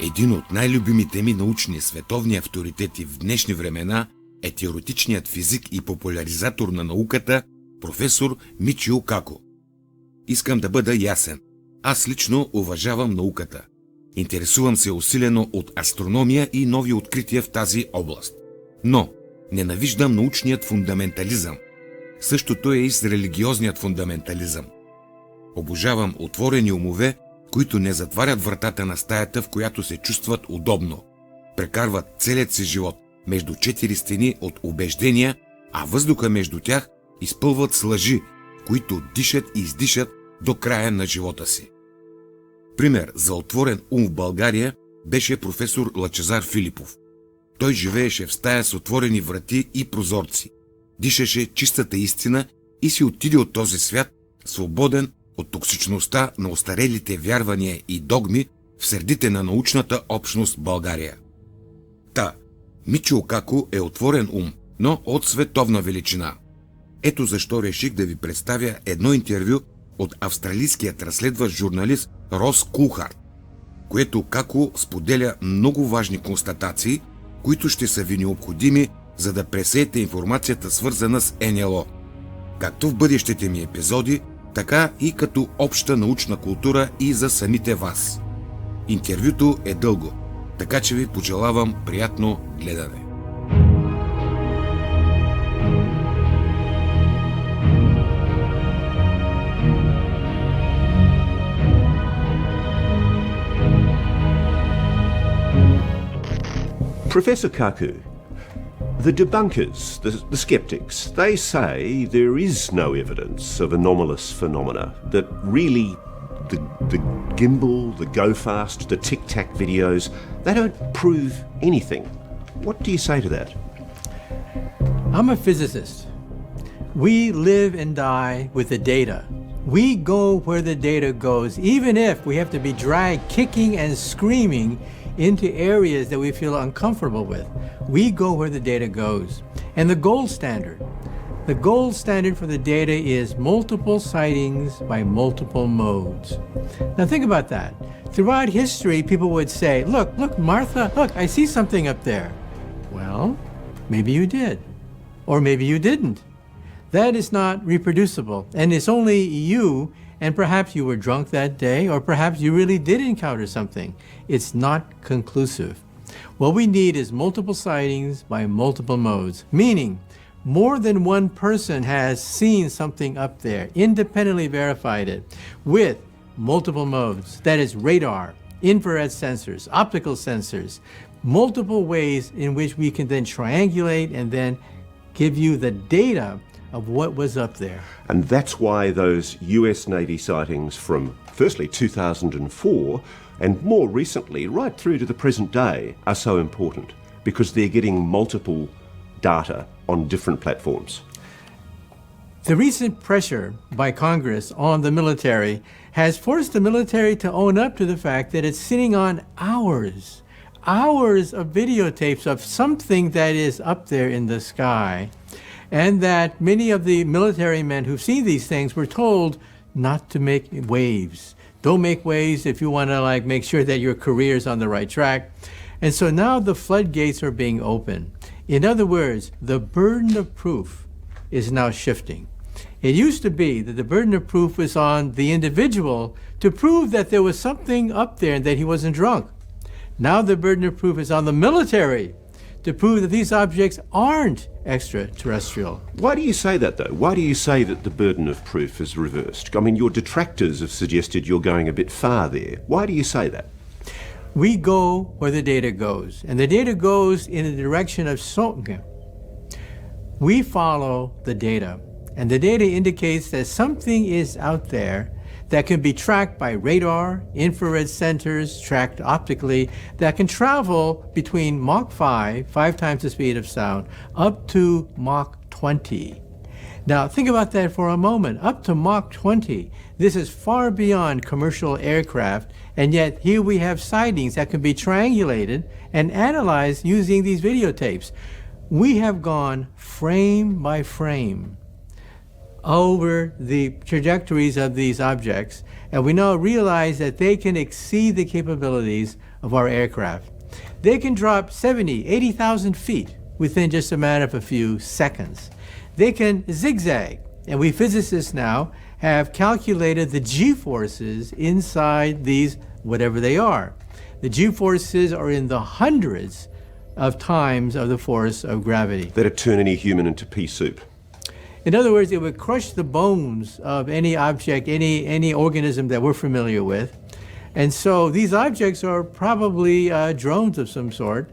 Един от най-любимите ми научни световни авторитети в днешни времена е теоретичният физик и популяризатор на науката професор Мичио Каку. Искам да бъда ясен. Аз лично уважавам науката. Интересувам се усилено от астрономия и нови открития в тази област. Но ненавиждам научният фундаментализъм. Същото е и с религиозният фундаментализъм. Обожавам отворени умове, които не затварят вратата на стаята, в която се чувстват удобно. Прекарват целият си живот между четири стени от убеждения, а въздуха между тях изпълват с лъжи, които дишат и издишат до края на живота си. Пример за отворен ум в България беше професор Лъчезар Филипов. Той живееше в стая с отворени врати и прозорци, дишаше чистата истина и си отиде от този свят свободен от токсичността на остарелите вярвания и догми в средите на научната общност в България. Мичио Каку е отворен ум, но от световна величина. Ето защо реших да ви представя едно интервю от австралийският разследващ журналист Рос Кулхарт, което Каку споделя много важни констатации, които ще са ви необходими, за да пресеете информацията, свързана с НЛО. Както в бъдещите ми епизоди, така и като обща научна култура и за самите вас. Интервюто е дълго, така че ви пожелавам приятно гледане. Professor Kaku, the debunkers, the skeptics, they say there is no evidence of anomalous phenomena, that really the gimbal, the go fast, the tic-tac videos, they don't prove anything. What do you say to that? I'm a physicist. We live and die with the data. We go where the data goes, even if we have to be dragged kicking and screaming into areas that we feel uncomfortable with. We go where the data goes. And the gold standard for the data is multiple sightings by multiple modes. Now think about that. Throughout history, people would say, look, Martha, look, I see something up there. Well, maybe you did, or maybe you didn't. That is not reproducible, and it's only you, and perhaps you were drunk that day, or perhaps you really did encounter something. It's not conclusive. What we need is multiple sightings by multiple modes, meaning more than one person has seen something up there, independently verified it, with multiple modes. That is radar, infrared sensors, optical sensors, multiple ways in which we can then triangulate and then give you the data of what was up there. And that's why those US Navy sightings from firstly 2004 and more recently right through to the present day are so important, because they're getting multiple data on different platforms. The recent pressure by Congress on the military has forced the military to own up to the fact that it's sitting on hours of videotapes of something that is up there in the sky, and that many of the military men who've seen these things were told not to make waves. Don't make waves if you want to make sure that your career is on the right track. And so now the floodgates are being opened. In other words, the burden of proof is now shifting. It used to be that the burden of proof was on the individual to prove that there was something up there and that he wasn't drunk. Now the burden of proof is on the military to prove that these objects aren't extraterrestrial. Why do you say that, though? Why do you say that the burden of proof is reversed? I mean, your detractors have suggested you're going a bit far there. Why do you say that? We go where the data goes, and the data goes in the direction of we follow the data, and the data indicates that something is out there that can be tracked by radar, infrared sensors, tracked optically, that can travel between Mach 5 times the speed of sound, up to Mach 20. Now think about that for a moment. Up to Mach 20, this is far beyond commercial aircraft, and yet here we have sightings that can be triangulated and analyzed using these videotapes. We have gone frame by frame over the trajectories of these objects, and we now realize that they can exceed the capabilities of our aircraft. They can drop 70, 80,000 feet within just a matter of a few seconds. They can zigzag, and we physicists now have calculated the g-forces inside these, whatever they are. The g-forces are in the hundreds of times of the force of gravity. That'd turn any human into pea soup. In other words, it would crush the bones of any object, any organism that we're familiar with. And so these objects are probably drones of some sort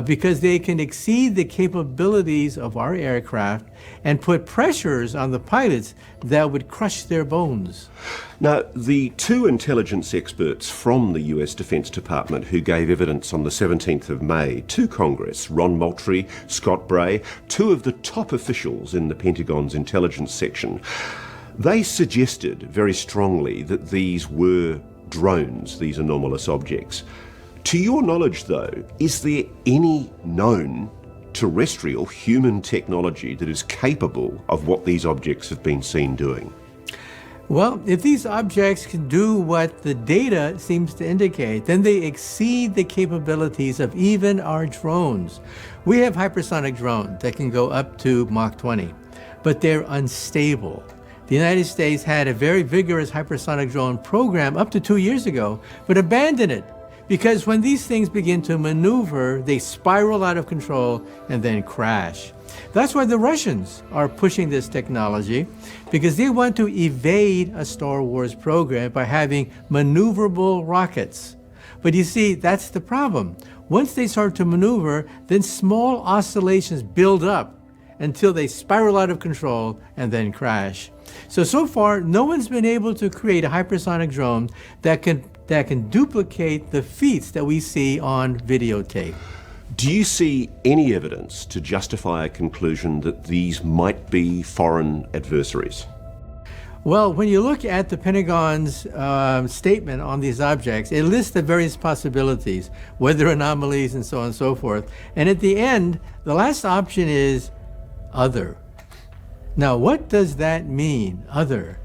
because they can exceed the capabilities of our aircraft and put pressures on the pilots that would crush their bones. Now, the two intelligence experts from the US Defense Department who gave evidence on the 17th of May to Congress, Ron Moultrie, Scott Bray, two of the top officials in the Pentagon's intelligence section, they suggested very strongly that these were drones, these anomalous objects. To your knowledge, though, is there any known terrestrial human technology that is capable of what these objects have been seen doing? Well, if these objects can do what the data seems to indicate, then they exceed the capabilities of even our drones. We have hypersonic drones that can go up to Mach 20, but they're unstable. The United States had a very vigorous hypersonic drone program up to 2 years ago, but abandoned it because when these things begin to maneuver, they spiral out of control and then crash. That's why the Russians are pushing this technology, because they want to evade a Star Wars program by having maneuverable rockets. But you see, that's the problem. Once they start to maneuver, then small oscillations build up until they spiral out of control and then crash. So far, no one's been able to create a hypersonic drone that can duplicate the feats that we see on videotape. Do you see any evidence to justify a conclusion that these might be foreign adversaries? Well, when you look at the Pentagon's statement on these objects, it lists the various possibilities, weather anomalies and so on and so forth. And at the end, the last option is other. Now, what does that mean, other?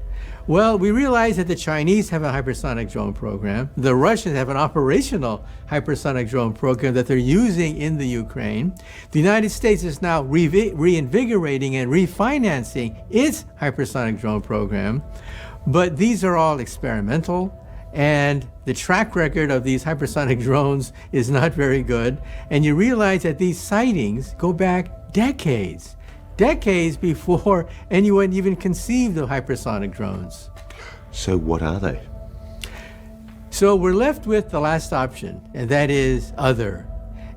Well, we realize that the Chinese have a hypersonic drone program. The Russians have an operational hypersonic drone program that they're using in the Ukraine. The United States is now reinvigorating and refinancing its hypersonic drone program. But these are all experimental, and the track record of these hypersonic drones is not very good. And you realize that these sightings go back decades before anyone even conceived of hypersonic drones. So what are they? So we're left with the last option, and that is other.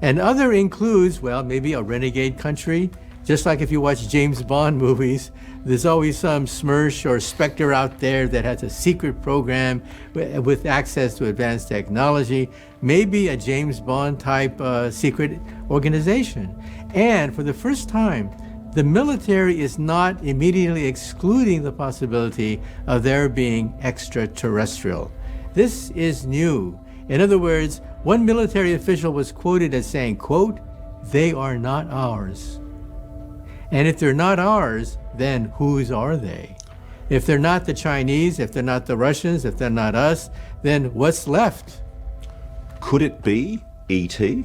And other includes, well, maybe a renegade country. Just like if you watch James Bond movies, there's always some Smersh or Spectre out there that has a secret program with access to advanced technology, maybe a James Bond type secret organization. And for the first time, the military is not immediately excluding the possibility of there being extraterrestrial. This is new. In other words, one military official was quoted as saying, quote, "They are not ours." And if they're not ours, then whose are they? If they're not the Chinese, if they're not the Russians, if they're not us, then what's left? Could it be E.T.?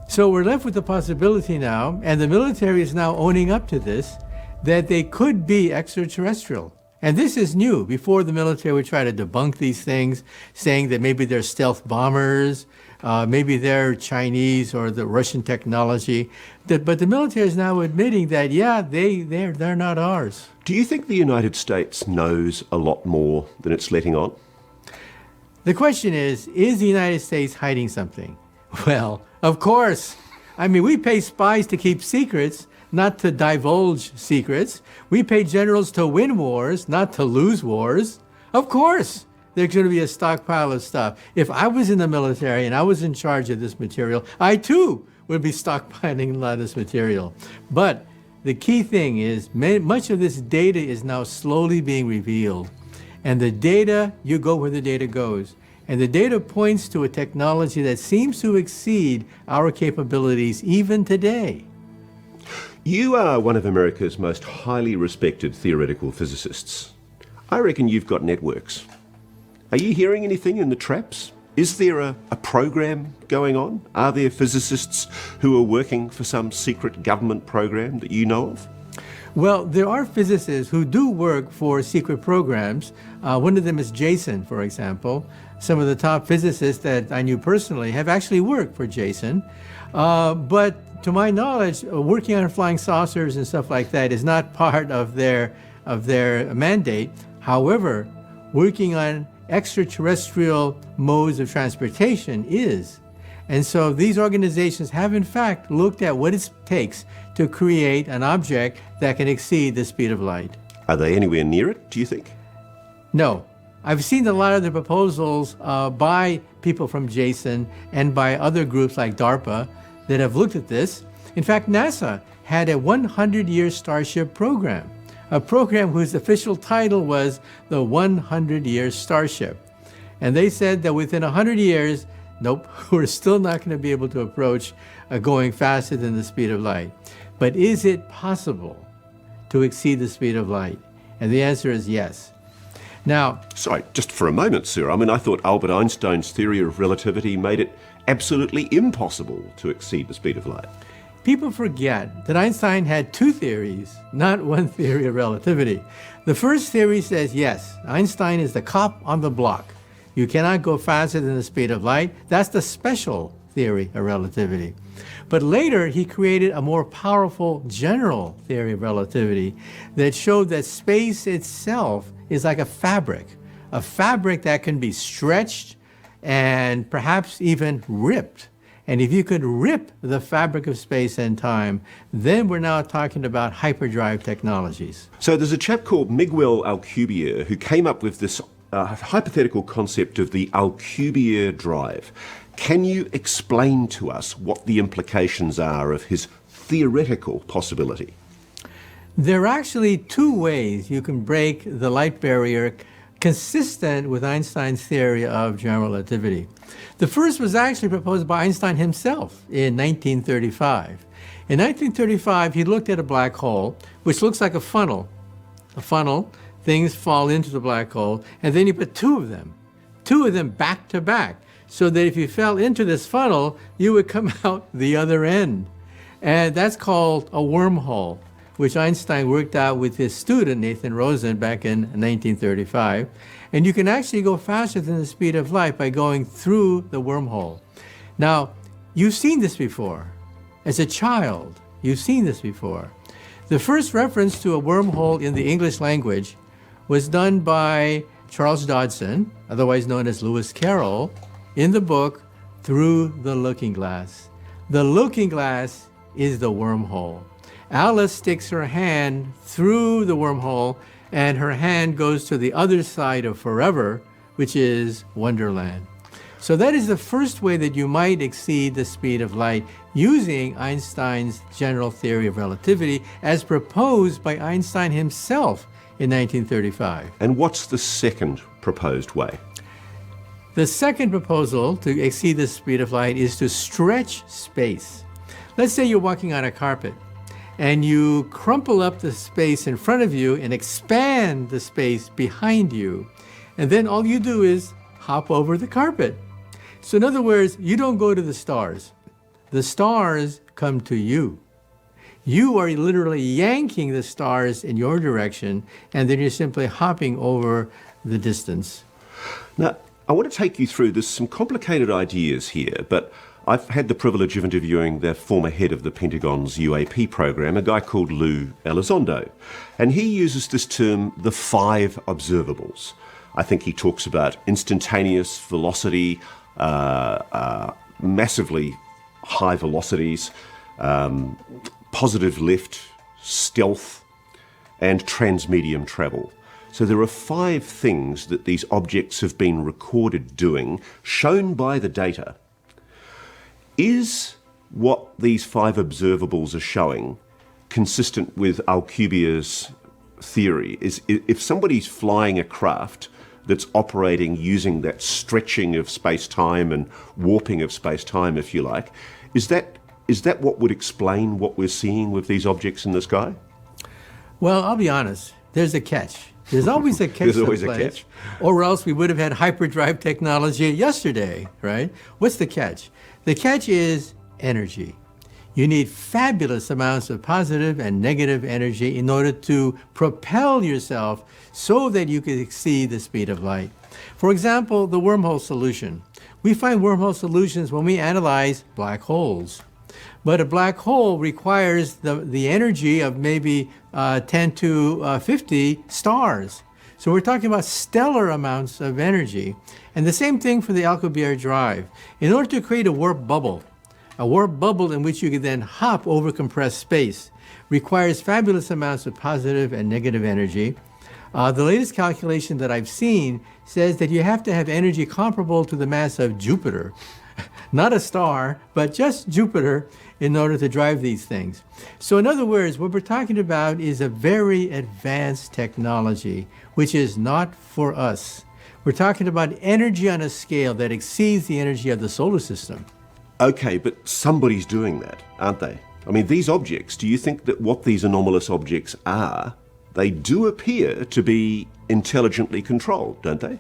So we're left with the possibility now, and the military is now owning up to this, that they could be extraterrestrial. And this is new. Before, the military would try to debunk these things, saying that maybe they're stealth bombers, maybe they're Chinese or the Russian technology. But the military is now admitting that, yeah, they're not ours. Do you think the United States knows a lot more than it's letting on? The question is the United States hiding something? Well, of course. I mean, we pay spies to keep secrets, not to divulge secrets. We pay generals to win wars, not to lose wars. Of course, there's going to be a stockpile of stuff. If I was in the military and I was in charge of this material, I too would be stockpiling a lot of this material. But the key thing is much of this data is now slowly being revealed. And the data, you go where the data goes. And the data points to a technology that seems to exceed our capabilities even today. You are one of America's most highly respected theoretical physicists. I reckon you've got networks. Are you hearing anything in the traps? Is there a program going on? Are there physicists who are working for some secret government program that you know of? Well, there are physicists who do work for secret programs. One of them is Jason, for example. Some of the top physicists that I knew personally have actually worked for Jason. But to my knowledge, working on flying saucers and stuff like that is not part of their mandate. However, working on extraterrestrial modes of transportation is. And so these organizations have in fact looked at what it takes to create an object that can exceed the speed of light. Are they anywhere near it, do you think? No. I've seen a lot of the proposals by people from Jason and by other groups like DARPA that have looked at this. In fact, NASA had a 100-year Starship program, a program whose official title was the 100-year Starship. And they said that within 100 years, nope, we're still not going to be able to approach going faster than the speed of light. But is it possible to exceed the speed of light? And the answer is yes. Now, sorry, just for a moment, sir. I mean, I thought Albert Einstein's theory of relativity made it absolutely impossible to exceed the speed of light. People forget that Einstein had two theories, not one theory of relativity. The first theory says, yes, Einstein is the cop on the block. You cannot go faster than the speed of light. That's the special theory of relativity. But later, he created a more powerful general theory of relativity that showed that space itself is like a fabric that can be stretched and perhaps even ripped. And if you could rip the fabric of space and time, then we're now talking about hyperdrive technologies. So there's a chap called Miguel Alcubierre who came up with this hypothetical concept of the Alcubierre drive. Can you explain to us what the implications are of his theoretical possibility? There are actually two ways you can break the light barrier consistent with Einstein's theory of general relativity. The first was actually proposed by Einstein himself in 1935. In 1935, he looked at a black hole, which looks like a funnel. A funnel, things fall into the black hole, and then you put two of them back to back, so that if you fell into this funnel, you would come out the other end. And that's called a wormhole, which Einstein worked out with his student, Nathan Rosen, back in 1935. And you can actually go faster than the speed of light by going through the wormhole. Now, you've seen this before. As a child, you've seen this before. The first reference to a wormhole in the English language was done by Charles Dodson, otherwise known as Lewis Carroll, in the book Through the Looking Glass. The looking glass is the wormhole. Alice sticks her hand through the wormhole, and her hand goes to the other side of forever, which is Wonderland. So that is the first way that you might exceed the speed of light using Einstein's general theory of relativity as proposed by Einstein himself in 1935. And what's the second proposed way? The second proposal to exceed the speed of light is to stretch space. Let's say you're walking on a carpet and you crumple up the space in front of you and expand the space behind you. And then all you do is hop over the carpet. So in other words, you don't go to the stars. The stars come to you. You are literally yanking the stars in your direction, and then you're simply hopping over the distance. Now, I want to take you through, there's some complicated ideas here, but I've had the privilege of interviewing the former head of the Pentagon's UAP program, a guy called Lou Elizondo. And he uses this term, the 5 observables. I think he talks about instantaneous velocity, massively high velocities, positive lift, stealth, and transmedium travel. So there are 5 things that these objects have been recorded doing, shown by the data. Is what these 5 observables are showing consistent with Alcubierre's theory? Is if somebody's flying a craft that's operating using that stretching of space-time and warping of space-time, if you like, is that is that what would explain what we're seeing with these objects in the sky? Well, I'll be honest. There's a catch. There's always a catch. There's always a someplace, catch. Or else we would have had hyperdrive technology yesterday, right? What's the catch? The catch is energy. You need fabulous amounts of positive and negative energy in order to propel yourself so that you can exceed the speed of light. For example, the wormhole solution. We find wormhole solutions when we analyze black holes. But a black hole requires the energy of maybe 10 to 50 stars. So we're talking about stellar amounts of energy. And the same thing for the Alcubierre drive. In order to create a warp bubble in which you can then hop over compressed space, requires fabulous amounts of positive and negative energy. The latest calculation that I've seen says that you have to have energy comparable to the mass of Jupiter. Not a star, but just Jupiter in order to drive these things. So in other words, what we're talking about is a very advanced technology, which is not for us. We're talking about energy on a scale that exceeds the energy of the solar system. Okay, but somebody's doing that, aren't they? I mean, these objects, do you think that what these anomalous objects are, they do appear to be intelligently controlled, don't they?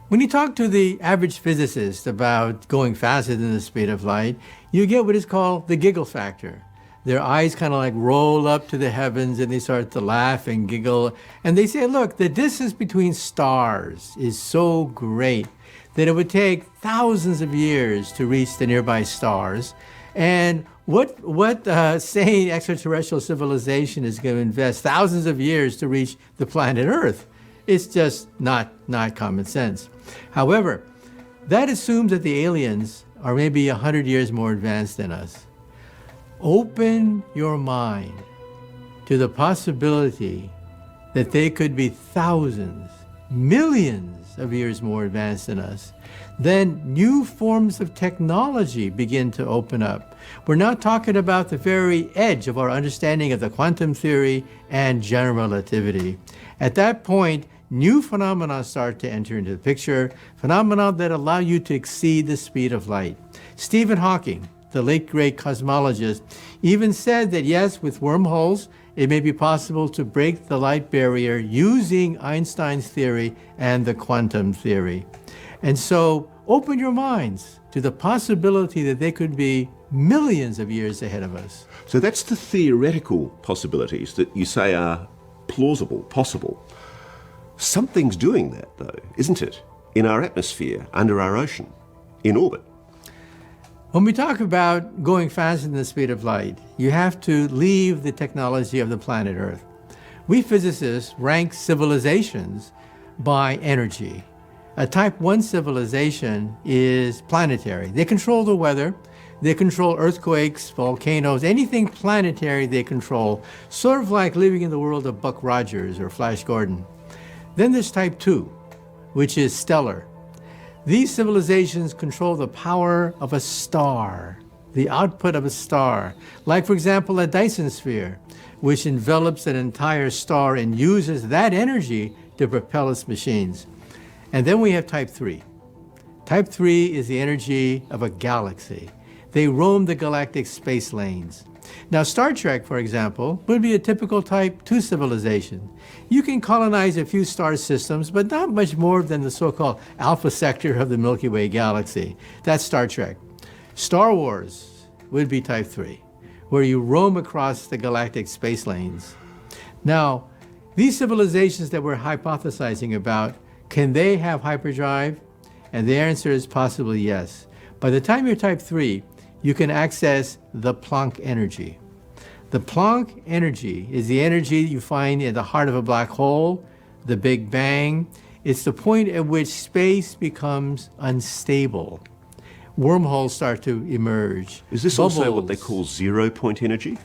When you talk to the average physicist about going faster than the speed of light, you get what is called the giggle factor. Their eyes kind of like roll up to the heavens and they start to laugh and giggle. And they say, look, the distance between stars is so great that it would take thousands of years to reach the nearby stars. And what sane extraterrestrial civilization is going to invest thousands of years to reach the planet Earth? It's just not common sense. However, that assumes that the aliens are maybe 100 years more advanced than us. Open your mind to the possibility that they could be thousands, millions of years more advanced than us. Then new forms of technology begin to open up. We're now talking about the very edge of our understanding of the quantum theory and general relativity. At that point, new phenomena start to enter into the picture, phenomena that allow you to exceed the speed of light. Stephen Hawking, the late great cosmologist, even said that yes, with wormholes, it may be possible to break the light barrier using Einstein's theory and the quantum theory. And so open your minds to the possibility that they could be millions of years ahead of us. So that's the theoretical possibilities that you say are plausible, possible. Something's doing that, though, isn't it? In our atmosphere, under our ocean, in orbit. When we talk about going faster than the speed of light, you have to leave the technology of the planet Earth. We physicists rank civilizations by energy. A type 1 civilization is planetary. They control the weather, they control earthquakes, volcanoes, anything planetary they control, sort of like living in the world of Buck Rogers or Flash Gordon. Then there's type 2, which is stellar. These civilizations control the power of a star, the output of a star. Like, for example, a Dyson sphere, which envelops an entire star and uses that energy to propel its machines. And then we have type 3. Type 3 is the energy of a galaxy. They roam the galactic space lanes. Now, Star Trek, for example, would be a typical type 2 civilization. You can colonize a few star systems, but not much more than the so-called alpha sector of the Milky Way galaxy. That's Star Trek. Star Wars would be type 3, where you roam across the galactic space lanes. Now, these civilizations that we're hypothesizing about, can they have hyperdrive? And the answer is possibly yes. By the time you're type 3, you can access the Planck energy. The Planck energy is the energy you find in the heart of a black hole, the Big Bang. It's the point at which space becomes unstable. Wormholes start to emerge. Is this Bubbles. also what they call zero-point energy?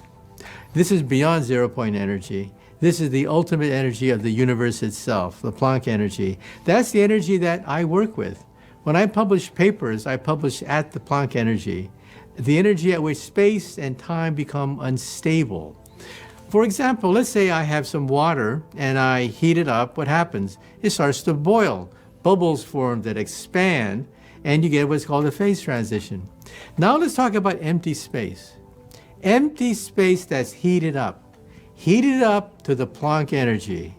This is beyond zero-point energy. This is the ultimate energy of the universe itself, the Planck energy. That's the energy that I work with. When I publish papers, I publish at the Planck energy, the energy at which space and time become unstable. For example, let's say I have some water and I heat it up. What happens? It starts to boil. Bubbles form that expand, and you get what's called a phase transition. Now let's talk about empty space. Empty space that's heated up to the Planck energy.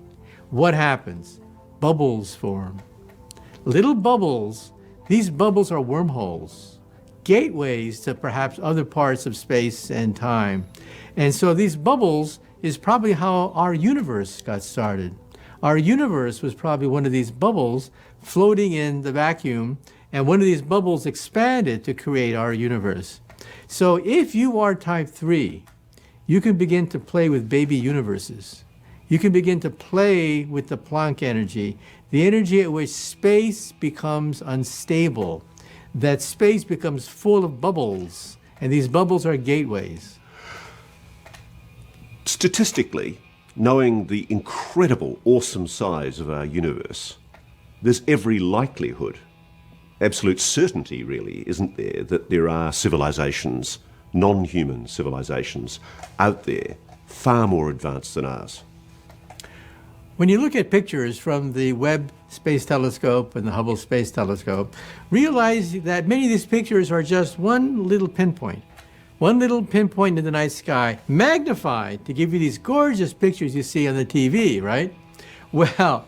What happens? Bubbles form. Little bubbles, these bubbles are wormholes, gateways to perhaps other parts of space and time. And so these bubbles is probably how our universe got started. Our universe was probably one of these bubbles floating in the vacuum, and one of these bubbles expanded to create our universe. So if you are type 3, you can begin to play with baby universes. You can begin to play with the Planck energy, the energy at which space becomes unstable, that space becomes full of bubbles, and these bubbles are gateways. Statistically, knowing the incredible, awesome size of our universe, there's every likelihood, absolute certainty really, isn't there, that there are civilizations, non-human civilizations, out there far more advanced than ours. When you look at pictures from the Webb Space Telescope and the Hubble Space Telescope, realize that many of these pictures are just one little pinpoint in the night sky, magnified to give you these gorgeous pictures you see on the TV, right? Well,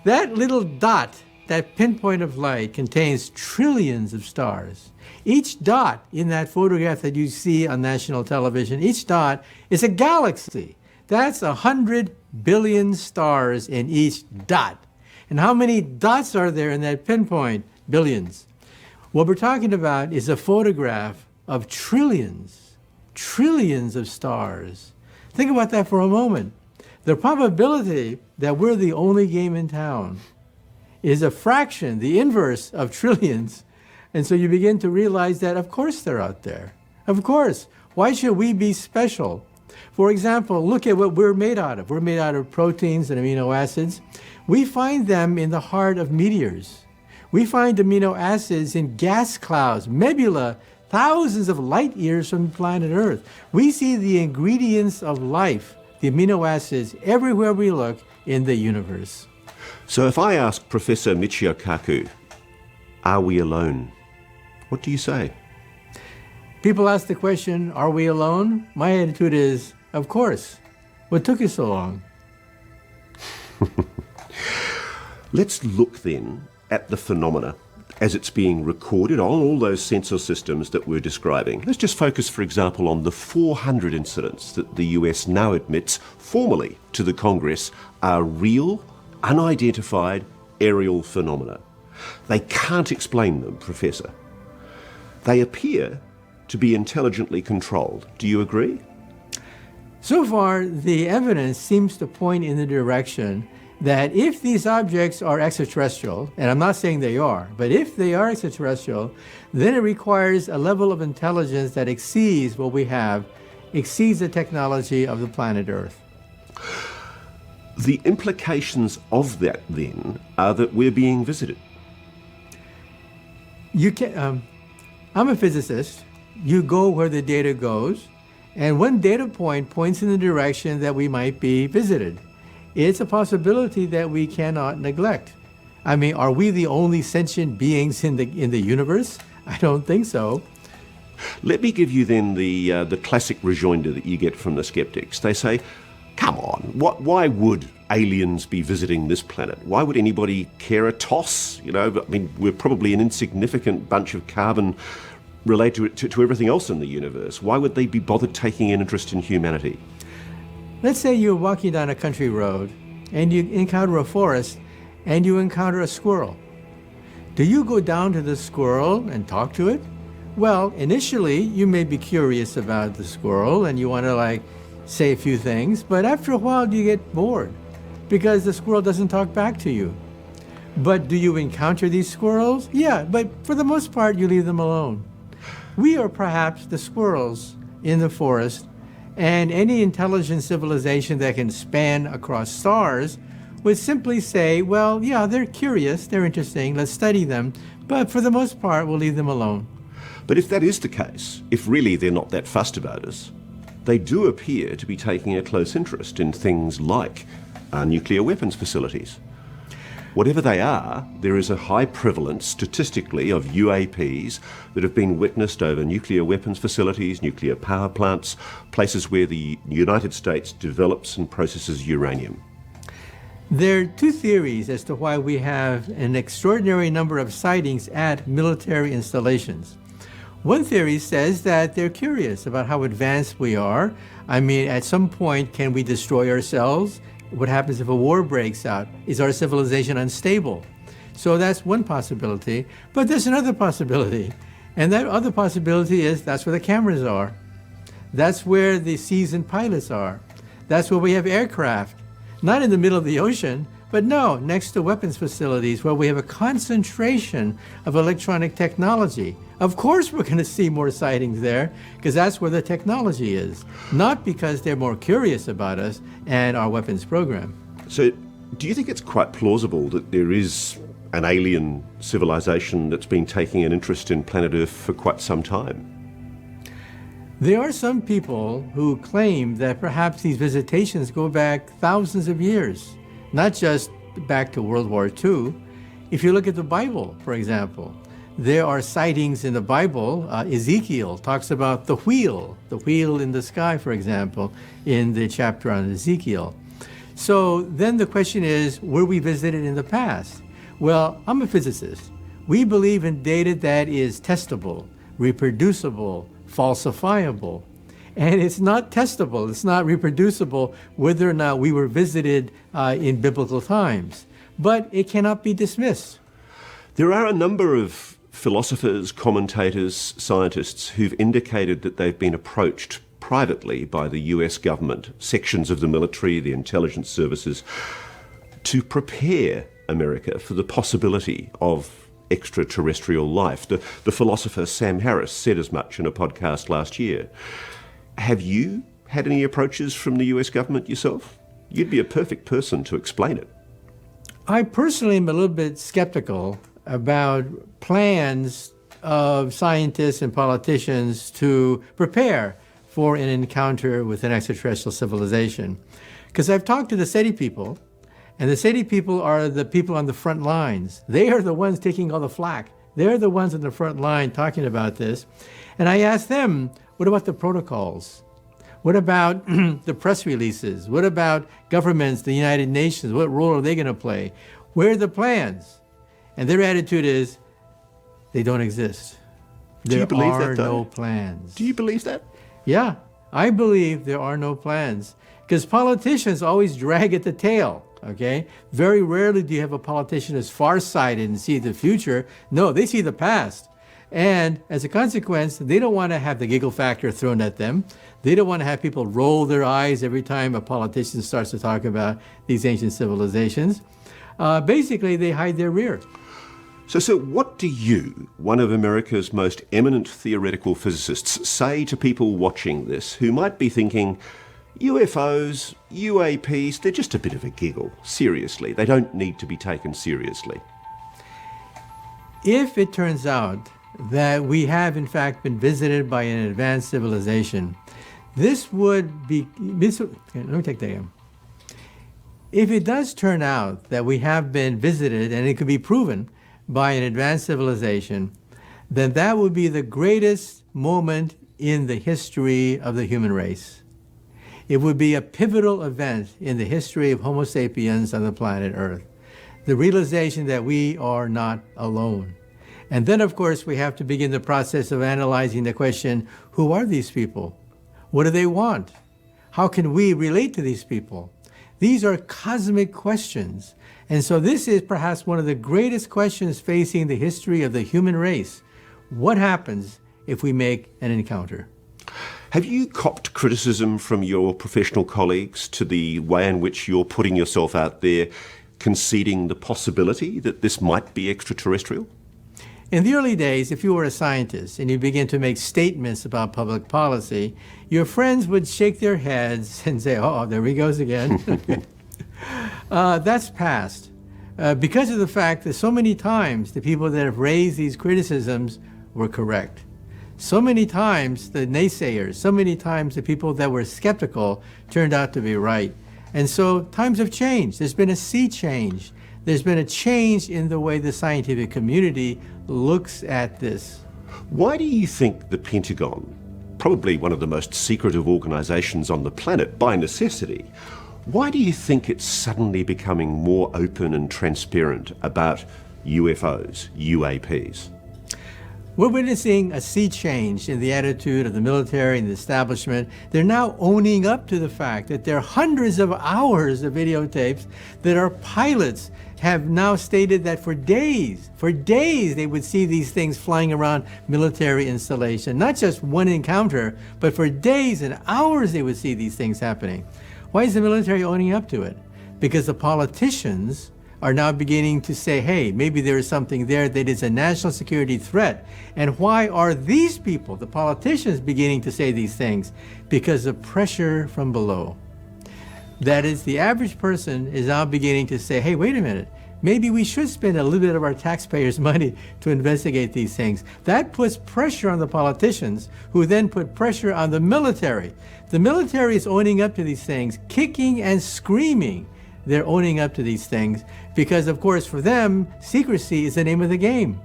that little dot, that pinpoint of light, contains trillions of stars. Each dot in that photograph that you see on national television, each dot is a galaxy. That's 100 billion stars in each dot. And how many dots are there in that pinpoint? Billions. What we're talking about is a photograph of trillions of stars. Think about that for a moment. The probability that we're the only game in town is a fraction, the inverse of trillions. And so you begin to realize that, of course, they're out there. Of course. Why should we be special? For example, look at what we're made out of. We're made out of proteins and amino acids. We find them in the heart of meteors. We find amino acids in gas clouds, nebula, thousands of light years from planet Earth. We see the ingredients of life, the amino acids, everywhere we look in the universe. So if I ask Professor Michio Kaku, are we alone? What do you say? People ask the question, are we alone? My attitude is, of course. What took you so long? Let's look then at the phenomena as it's being recorded on all those sensor systems that we're describing. Let's just focus, for example, on the 400 incidents that the US now admits formally to the Congress are real, unidentified aerial phenomena. They can't explain them, Professor. They appear to be intelligently controlled. Do you agree? So far, the evidence seems to point in the direction that if these objects are extraterrestrial, and I'm not saying they are, but if they are extraterrestrial, then it requires a level of intelligence that exceeds what we have, exceeds the technology of the planet Earth. The implications of that, then, are that we're being visited. I'm a physicist. You go where the data goes, and one data point points in the direction that we might be visited. It's a possibility that we cannot neglect. I mean, are we the only sentient beings in the universe? I don't think so. Let me give you then the classic rejoinder that you get from the skeptics. They say, come on, why would aliens be visiting this planet? Why would anybody care a toss? You know, I mean, we're probably an insignificant bunch of carbon related to everything else in the universe. Why would they be bothered taking an interest in humanity? Let's say you're walking down a country road and you encounter a forest and you encounter a squirrel. Do you go down to the squirrel and talk to it? Well, initially you may be curious about the squirrel and you want to say a few things, but after a while you get bored because the squirrel doesn't talk back to you. But do you encounter these squirrels? Yeah, but for the most part you leave them alone. We are perhaps the squirrels in the forest, and any intelligent civilization that can span across stars would simply say, well, yeah, they're curious, they're interesting, let's study them, but for the most part, we'll leave them alone. But if that is the case, if really they're not that fussed about us, they do appear to be taking a close interest in things like our nuclear weapons facilities. Whatever they are, there is a high prevalence statistically of UAPs that have been witnessed over nuclear weapons facilities, nuclear power plants, places where the United States develops and processes uranium. There are two theories as to why we have an extraordinary number of sightings at military installations. One theory says that they're curious about how advanced we are. I mean, at some point, can we destroy ourselves? What happens if a war breaks out? Is our civilization unstable? So that's one possibility. But there's another possibility. And that other possibility is that's where the cameras are. That's where the seasoned pilots are. That's where we have aircraft. Not in the middle of the ocean, but no, next to weapons facilities where we have a concentration of electronic technology. Of course we're going to see more sightings there because that's where the technology is, not because they're more curious about us and our weapons program. So do you think it's quite plausible that there is an alien civilization that's been taking an interest in planet Earth for quite some time? There are some people who claim that perhaps these visitations go back thousands of years, not just back to World War II. If you look at the Bible, for example, there are sightings in the Bible. Ezekiel talks about the wheel in the sky, for example, in the chapter on Ezekiel. So then the question is, were we visited in the past? Well, I'm a physicist. We believe in data that is testable, reproducible, falsifiable. And it's not testable, it's not reproducible whether or not we were visited in biblical times. But it cannot be dismissed. There are a number of philosophers, commentators, scientists who've indicated that they've been approached privately by the US government, sections of the military, the intelligence services, to prepare America for the possibility of extraterrestrial life. The philosopher Sam Harris said as much in a podcast last year. Have you had any approaches from the US government yourself? You'd be a perfect person to explain it. I personally am a little bit skeptical about plans of scientists and politicians to prepare for an encounter with an extraterrestrial civilization. Because I've talked to the SETI people, and the SETI people are the people on the front lines. They are the ones taking all the flack. They're the ones on the front line talking about this. And I asked them, what about the protocols? What about the press releases? What about governments, the United Nations? What role are they going to play? Where are the plans? And their attitude is, they don't exist. Do you believe that, though? There are no plans. Do you believe that? Yeah, I believe there are no plans. Because politicians always drag at the tail, okay? Very rarely do you have a politician who's farsighted and see the future. No, they see the past. And as a consequence, they don't want to have the giggle factor thrown at them. They don't want to have people roll their eyes every time a politician starts to talk about these ancient civilizations. Basically, they hide their rear. So what do you, one of America's most eminent theoretical physicists, say to people watching this who might be thinking, UFOs, UAPs, they're just a bit of a giggle. Seriously, they don't need to be taken seriously. If it turns out that we have in fact been visited by an advanced civilization, let me take that again. If it does turn out that we have been visited and it could be proven by an advanced civilization, then that would be the greatest moment in the history of the human race. It would be a pivotal event in the history of Homo sapiens on the planet Earth. The realization that we are not alone. And then, of course, we have to begin the process of analyzing the question, who are these people? What do they want? How can we relate to these people? These are cosmic questions. And so this is perhaps one of the greatest questions facing the history of the human race. What happens if we make an encounter? Have you copped criticism from your professional colleagues to the way in which you're putting yourself out there, conceding the possibility that this might be extraterrestrial? In the early days, if you were a scientist and you begin to make statements about public policy, your friends would shake their heads and say, oh, there he goes again. That's past. Because of the fact that so many times the people that have raised these criticisms were correct. So many times the naysayers, so many times the people that were skeptical turned out to be right. And so times have changed. There's been a sea change. There's been a change in the way the scientific community looks at this. Why do you think the Pentagon, probably one of the most secretive organisations on the planet by necessity, why do you think it's suddenly becoming more open and transparent about UFOs, UAPs? We're witnessing a sea change in the attitude of the military and the establishment. They're now owning up to the fact that there are hundreds of hours of videotapes that our pilots have now stated that for days they would see these things flying around military installation. Not just one encounter, but for days and hours they would see these things happening. Why is the military owning up to it? Because the politicians are now beginning to say, hey, maybe there is something there that is a national security threat. And why are these people, the politicians, beginning to say these things? Because of pressure from below. That is, the average person is now beginning to say, hey, wait a minute, maybe we should spend a little bit of our taxpayers' money to investigate these things. That puts pressure on the politicians, who then put pressure on the military. The military is owning up to these things, kicking and screaming. They're owning up to these things because, of course, for them, secrecy is the name of the game.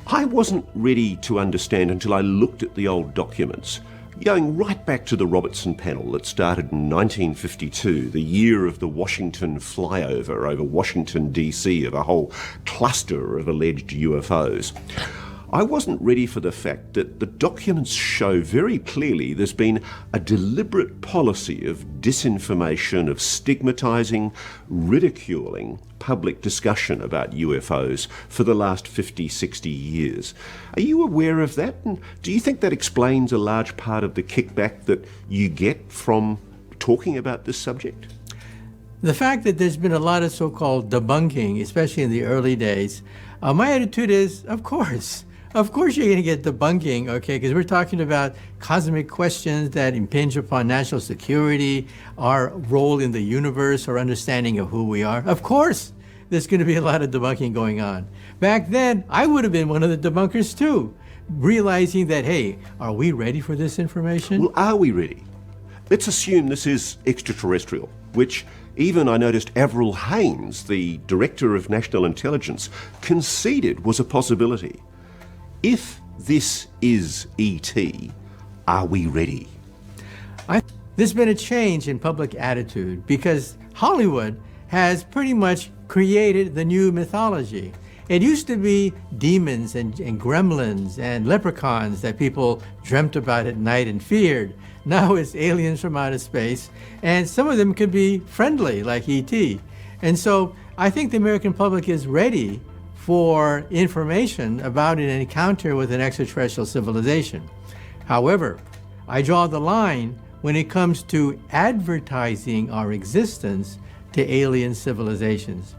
I wasn't ready to understand until I looked at the old documents, going right back to the Robertson panel that started in 1952, the year of the Washington flyover over Washington, D.C., of a whole cluster of alleged UFOs. I wasn't ready for the fact that the documents show very clearly there's been a deliberate policy of disinformation, of stigmatising, ridiculing public discussion about UFOs for the last 50, 60 years. Are you aware of that? And do you think that explains a large part of the kickback that you get from talking about this subject? The fact that there's been a lot of so-called debunking, especially in the early days, my attitude is, of course you're going to get debunking, okay, because we're talking about cosmic questions that impinge upon national security, our role in the universe, our understanding of who we are. Of course, there's going to be a lot of debunking going on. Back then, I would have been one of the debunkers too, realizing that, hey, are we ready for this information? Well, are we ready? Let's assume this is extraterrestrial, which even I noticed Avril Haines, the Director of National Intelligence, conceded was a possibility. If this is ET, are we ready? There's been a change in public attitude because Hollywood has pretty much created the new mythology. It used to be demons and gremlins and leprechauns that people dreamt about at night and feared. Now it's aliens from outer space, and some of them could be friendly, like ET. And so I think the American public is ready for information about an encounter with an extraterrestrial civilization. However, I draw the line when it comes to advertising our existence to alien civilizations.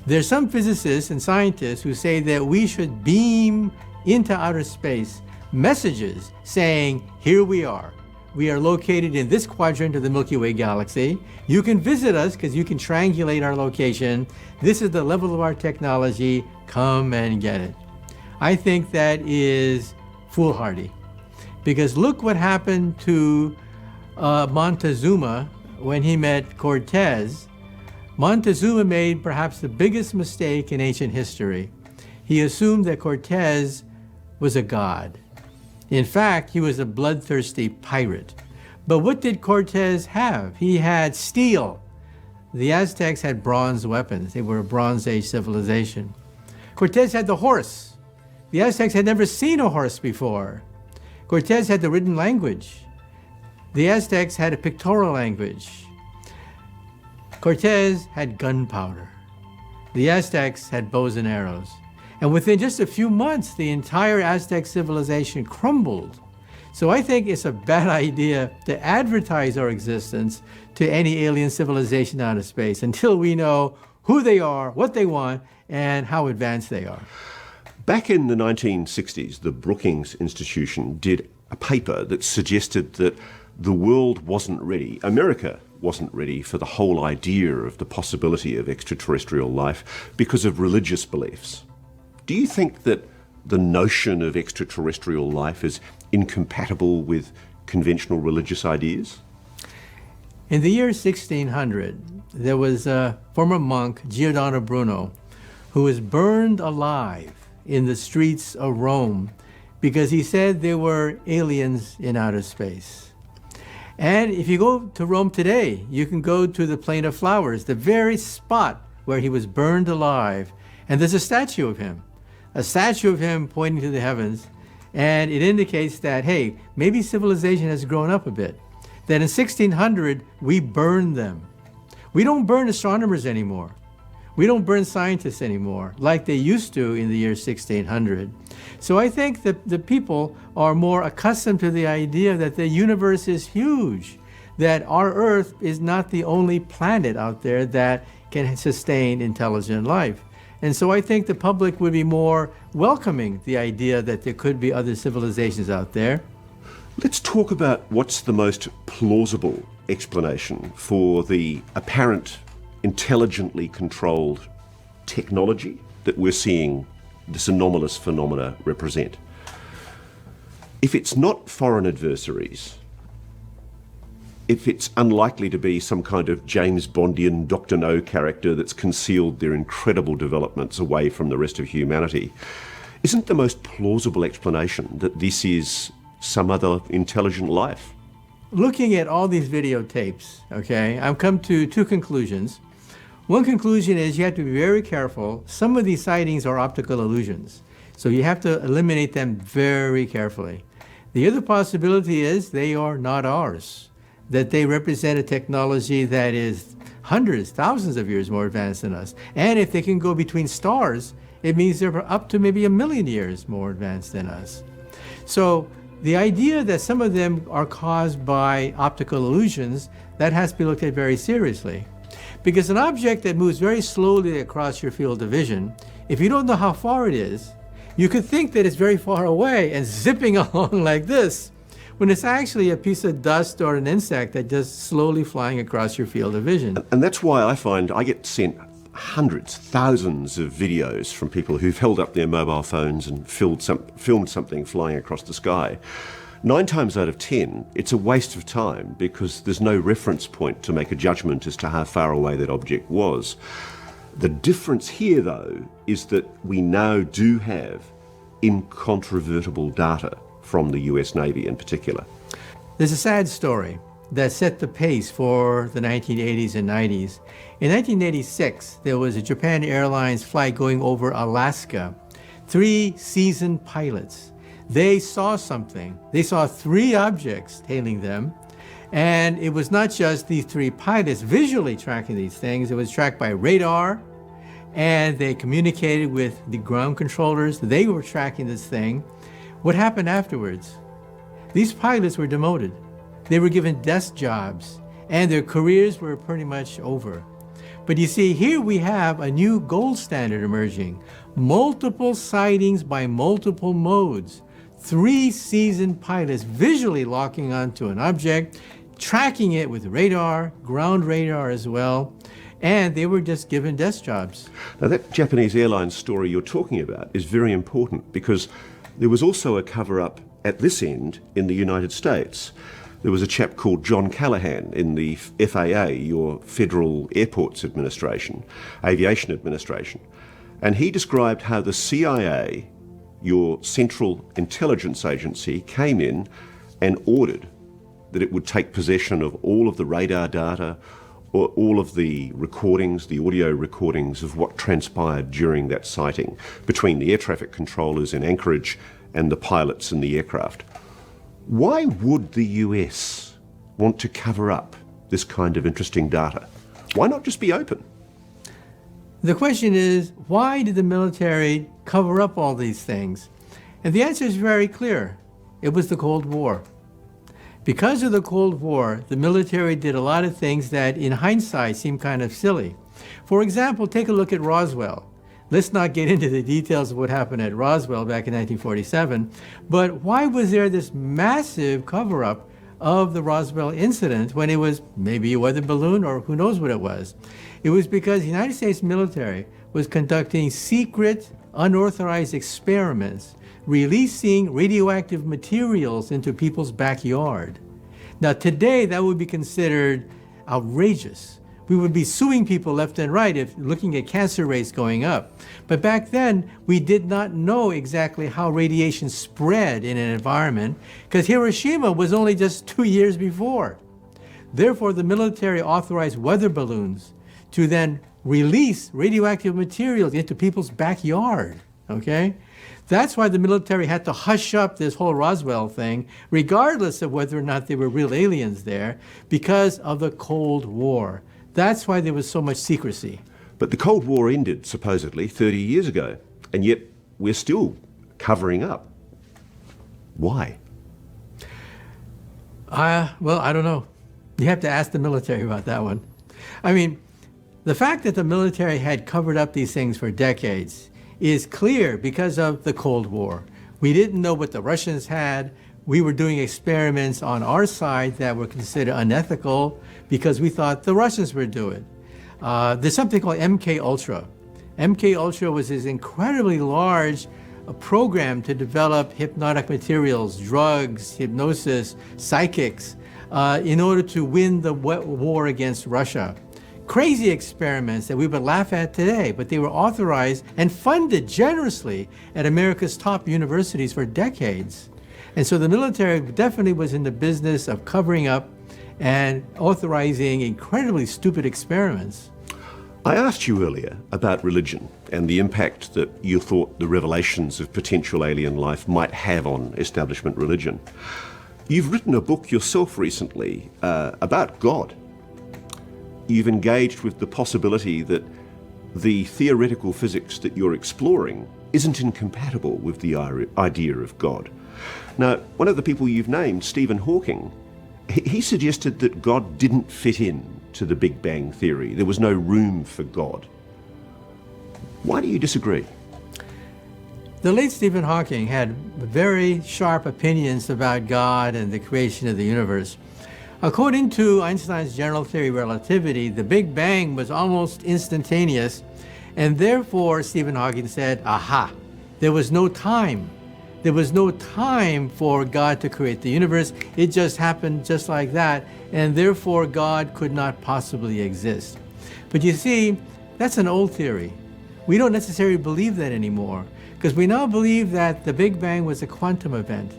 There's some physicists and scientists who say that we should beam into outer space messages saying, here we are. We are located in this quadrant of the Milky Way galaxy. You can visit us because you can triangulate our location. This is the level of our technology. Come and get it. I think that is foolhardy because look what happened to Montezuma when he met Cortez. Montezuma made perhaps the biggest mistake in ancient history. He assumed that Cortez was a god. In fact, he was a bloodthirsty pirate. But what did Cortez have? He had steel. The Aztecs had bronze weapons. They were a Bronze Age civilization. Cortez had the horse. The Aztecs had never seen a horse before. Cortez had the written language. The Aztecs had a pictorial language. Cortez had gunpowder. The Aztecs had bows and arrows. And within just a few months, the entire Aztec civilization crumbled. So I think it's a bad idea to advertise our existence to any alien civilization out of space until we know who they are, what they want, and how advanced they are. Back in the 1960s, the Brookings Institution did a paper that suggested that the world wasn't ready, America wasn't ready for the whole idea of the possibility of extraterrestrial life because of religious beliefs. Do you think that the notion of extraterrestrial life is incompatible with conventional religious ideas? In the year 1600, there was a former monk, Giordano Bruno, who was burned alive in the streets of Rome because he said there were aliens in outer space. And if you go to Rome today, you can go to the Plain of Flowers, the very spot where he was burned alive, and there's a statue of him pointing to the heavens, and it indicates that, hey, maybe civilization has grown up a bit. That in 1600, we burned them. We don't burn astronomers anymore. We don't burn scientists anymore like they used to in the year 1600. So I think that the people are more accustomed to the idea that the universe is huge, that our Earth is not the only planet out there that can sustain intelligent life. And so I think the public would be more welcoming the idea that there could be other civilizations out there. Let's talk about what's the most plausible explanation for the apparent intelligently controlled technology that we're seeing this anomalous phenomena represent. If it's not foreign adversaries, if it's unlikely to be some kind of James Bondian Dr. No character that's concealed their incredible developments away from the rest of humanity, isn't the most plausible explanation that this is some other intelligent life? Looking at all these videotapes, okay, I've come to two conclusions. One conclusion is you have to be very careful. Some of these sightings are optical illusions, so you have to eliminate them very carefully. The other possibility is they are not ours, that they represent a technology that is hundreds, thousands of years more advanced than us. And if they can go between stars, it means they're up to maybe 1 million years more advanced than us. So the idea that some of them are caused by optical illusions, that has to be looked at very seriously. Because an object that moves very slowly across your field of vision, if you don't know how far it is, you could think that it's very far away and zipping along like this, when it's actually a piece of dust or an insect that's just slowly flying across your field of vision. And that's why I find I get sent hundreds, thousands of videos from people who've held up their mobile phones and filmed something flying across the sky. 9 times out of 10, it's a waste of time because there's no reference point to make a judgment as to how far away that object was. The difference here, though, is that we now do have incontrovertible data from the US Navy in particular. There's a sad story that set the pace for the 1980s and 90s. In 1986, there was a Japan Airlines flight going over Alaska. 3 seasoned pilots. They saw something. They saw 3 objects tailing them. And it was not just these 3 pilots visually tracking these things. It was tracked by radar. And they communicated with the ground controllers. They were tracking this thing. What happened afterwards? These pilots were demoted. They were given desk jobs, and their careers were pretty much over. But you see, here we have a new gold standard emerging. Multiple sightings by multiple modes. 3 seasoned pilots visually locking onto an object, tracking it with radar, ground radar as well, and they were just given desk jobs. Now that Japanese airlines story you're talking about is very important because there was also a cover-up at this end in the United States. There was a chap called John Callahan in the FAA, your Federal Airports Administration, Aviation Administration, and he described how the CIA, your Central Intelligence Agency, came in and ordered that it would take possession of all of the radar data, or all of the recordings, the audio recordings of what transpired during that sighting between the air traffic controllers in Anchorage and the pilots in the aircraft. Why would the US want to cover up this kind of interesting data? Why not just be open? The question is, why did the military cover up all these things? And the answer is very clear. It was the Cold War. Because of the Cold War, the military did a lot of things that in hindsight seem kind of silly. For example, take a look at Roswell. Let's not get into the details of what happened at Roswell back in 1947, but why was there this massive cover-up of the Roswell incident when it was maybe a weather balloon or who knows what it was? It was because the United States military was conducting secret, unauthorized experiments, releasing radioactive materials into people's backyard. Now today that would be considered outrageous. We would be suing people left and right if looking at cancer rates going up. But back then, we did not know exactly how radiation spread in an environment because Hiroshima was only just 2 years before. Therefore, the military authorized weather balloons to then release radioactive materials into people's backyard, okay? That's why the military had to hush up this whole Roswell thing, regardless of whether or not there were real aliens there, because of the Cold War. That's why there was so much secrecy. But the Cold War ended, supposedly, 30 years ago, and yet we're still covering up. Why? Well, I don't know. You have to ask the military about that one. I mean, the fact that the military had covered up these things for decades is clear because of the Cold War. We didn't know what the Russians had. We were doing experiments on our side that were considered unethical because we thought the Russians would do it. There's something called MK Ultra. MK Ultra was this incredibly large program to develop hypnotic materials, drugs, hypnosis, psychics, in order to win the war against Russia. Crazy experiments that we would laugh at today, but they were authorized and funded generously at America's top universities for decades. And so the military definitely was in the business of covering up and authorizing incredibly stupid experiments. I asked you earlier about religion and the impact that you thought the revelations of potential alien life might have on establishment religion. You've written a book yourself recently about God. You've engaged with the possibility that the theoretical physics that you're exploring isn't incompatible with the idea of God. Now, one of the people you've named, Stephen Hawking, he suggested that God didn't fit in to the Big Bang Theory. There was no room for God. Why do you disagree? The late Stephen Hawking had very sharp opinions about God and the creation of the universe. According to Einstein's general theory of relativity, the Big Bang was almost instantaneous, and therefore, Stephen Hawking said, aha, there was no time. There was no time for God to create the universe. It just happened just like that, and therefore God could not possibly exist. But you see, that's an old theory. We don't necessarily believe that anymore, because we now believe that the Big Bang was a quantum event.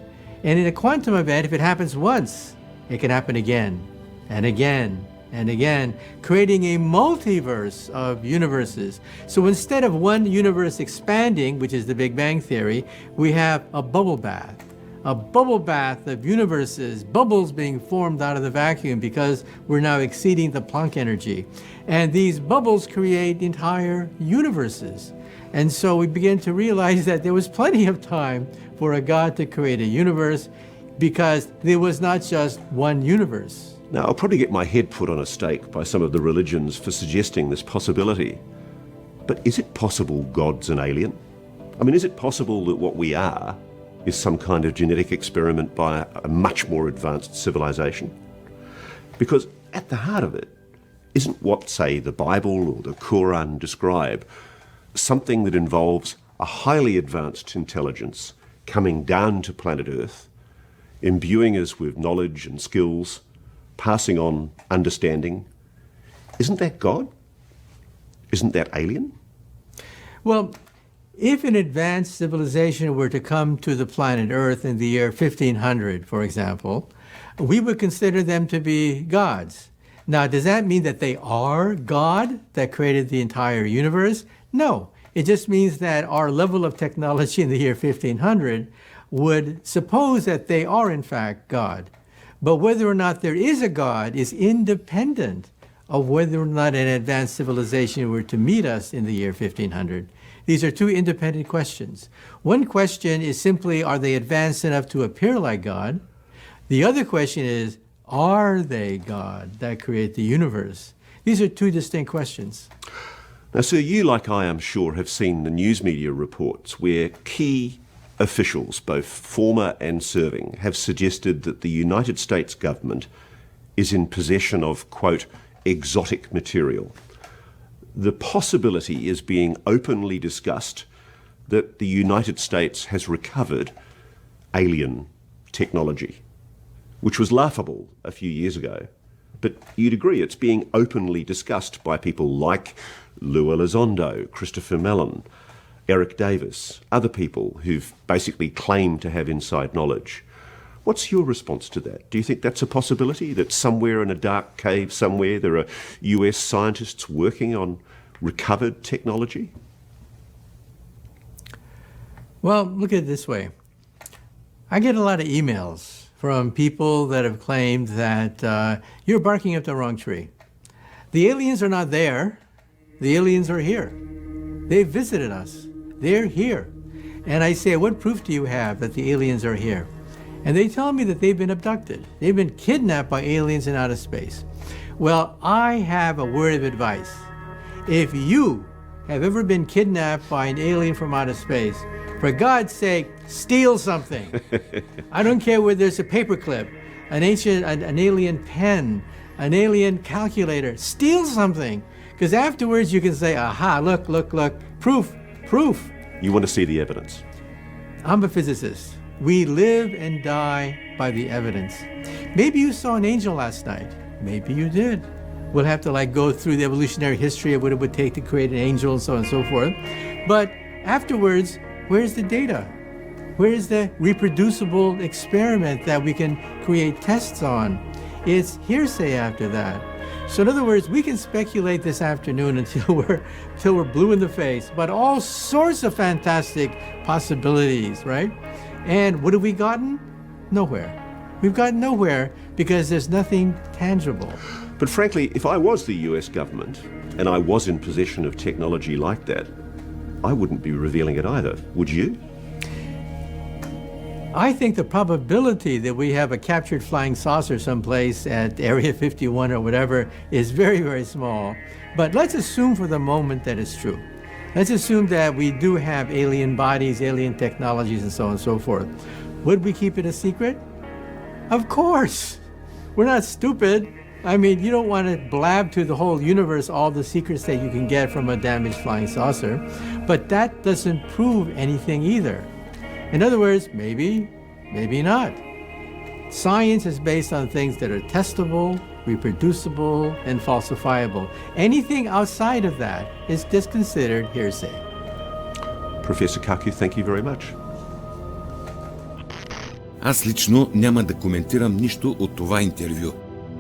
And in a quantum event, if it happens once, it can happen again, and again, and again, creating a multiverse of universes. So instead of one universe expanding, which is the Big Bang Theory, we have a bubble bath of universes, bubbles being formed out of the vacuum because we're now exceeding the Planck energy. And these bubbles create entire universes. And so we begin to realize that there was plenty of time for a God to create a universe because there was not just one universe. Now, I'll probably get my head put on a stake by some of the religions for suggesting this possibility. But is it possible God's an alien? I mean, is it possible that what we are is some kind of genetic experiment by a much more advanced civilization? Because at the heart of it, isn't what, say, the Bible or the Quran describe something that involves a highly advanced intelligence coming down to planet Earth, imbuing us with knowledge and skills, passing on understanding? Isn't that God? Isn't that alien? Well, if an advanced civilization were to come to the planet Earth in the year 1500, for example, we would consider them to be gods. Now, does that mean that they are God that created the entire universe? No. It just means that our level of technology in the year 1500 would suppose that they are, in fact, God. But whether or not there is a God is independent of whether or not an advanced civilization were to meet us in the year 1500. These are two independent questions. One question is simply, are they advanced enough to appear like God? The other question is, are they God that create the universe? These are two distinct questions. Now, sir, you, like I am sure, have seen the news media reports where key officials, both former and serving, have suggested that the United States government is in possession of, quote, exotic material. The possibility is being openly discussed that the United States has recovered alien technology, which was laughable a few years ago, but you'd agree it's being openly discussed by people like Lou Elizondo, Christopher Mellon, Eric Davis, other people who've basically claimed to have inside knowledge. What's your response to that? Do you think that's a possibility, that somewhere in a dark cave somewhere there are US scientists working on recovered technology? Well, look at it this way. I get a lot of emails from people that have claimed that you're barking up the wrong tree. The aliens are not there. The aliens are here. They visited us. They're here. And I say, what proof do you have that the aliens are here? And they tell me that they've been abducted. They've been kidnapped by aliens in outer space. Well, I have a word of advice. If you have ever been kidnapped by an alien from outer space, for God's sake, steal something. I don't care whether it's a paperclip, an alien pen, an alien calculator. Steal something. Because afterwards you can say, aha, look, proof. You want to see the evidence? I'm a physicist. We live and die by the evidence. Maybe you saw an angel last night. Maybe you did. We'll have to go through the evolutionary history of what it would take to create an angel and so on and so forth. But afterwards, where's the data? Where's the reproducible experiment that we can create tests on? It's hearsay after that. So in other words, we can speculate this afternoon until we're blue in the face about all sorts of fantastic possibilities, right? And what have we gotten? Nowhere. We've gotten nowhere because there's nothing tangible. But frankly, if I was the US government and I was in possession of technology like that, I wouldn't be revealing it either, would you? I think the probability that we have a captured flying saucer someplace at Area 51 or whatever is very, very small. But let's assume for the moment that it's true. Let's assume that we do have alien bodies, alien technologies, and so on and so forth. Would we keep it a secret? Of course. We're not stupid. I mean, you don't want to blab to the whole universe all the secrets that you can get from a damaged flying saucer. But that doesn't prove anything either. In other words, maybe, maybe not. Science is based on things that are testable, reproducible, and falsifiable. Anything outside of that is just considered hearsay. Professor Kaku, thank you very much. Аз лично няма да коментирам нищо от това интервю.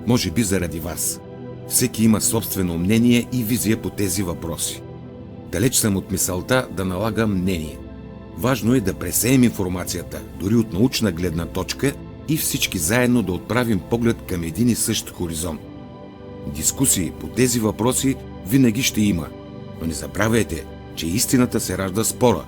Може би заради вас. Всеки има собствено мнение и визия по тези въпроси. Далеч съм от мисълта да налагам мнение. Важно е да пресеем информацията, дори от научна гледна точка, и всички заедно да отправим поглед към един и същ хоризонт. Дискусии по тези въпроси винаги ще има, но не забравяйте, че истината се ражда спора.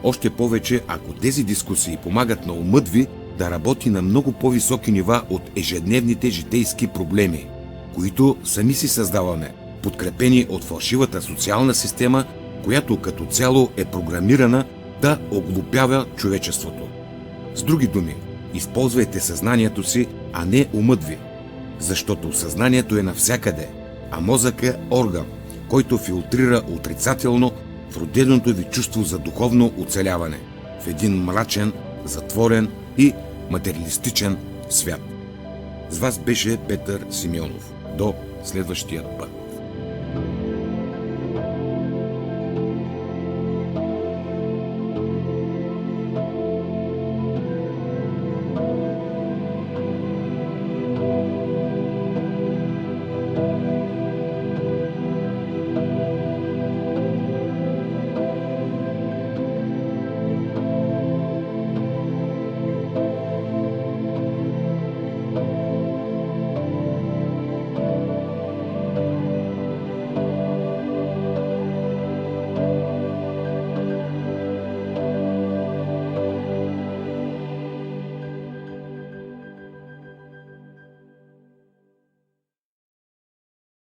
Още повече, ако тези дискусии помагат на умът ви да работи на много по-високи нива от ежедневните житейски проблеми, които сами си създаваме, подкрепени от фалшивата социална система, която като цяло е програмирана да оглупява човечеството. С други думи, използвайте съзнанието си, а не умът ви, защото съзнанието е навсякъде, а мозък е орган, който филтрира отрицателно вроденото ви чувство за духовно оцеляване в един мрачен, затворен и материалистичен свят. С вас беше Петър Симеонов. До следващия път.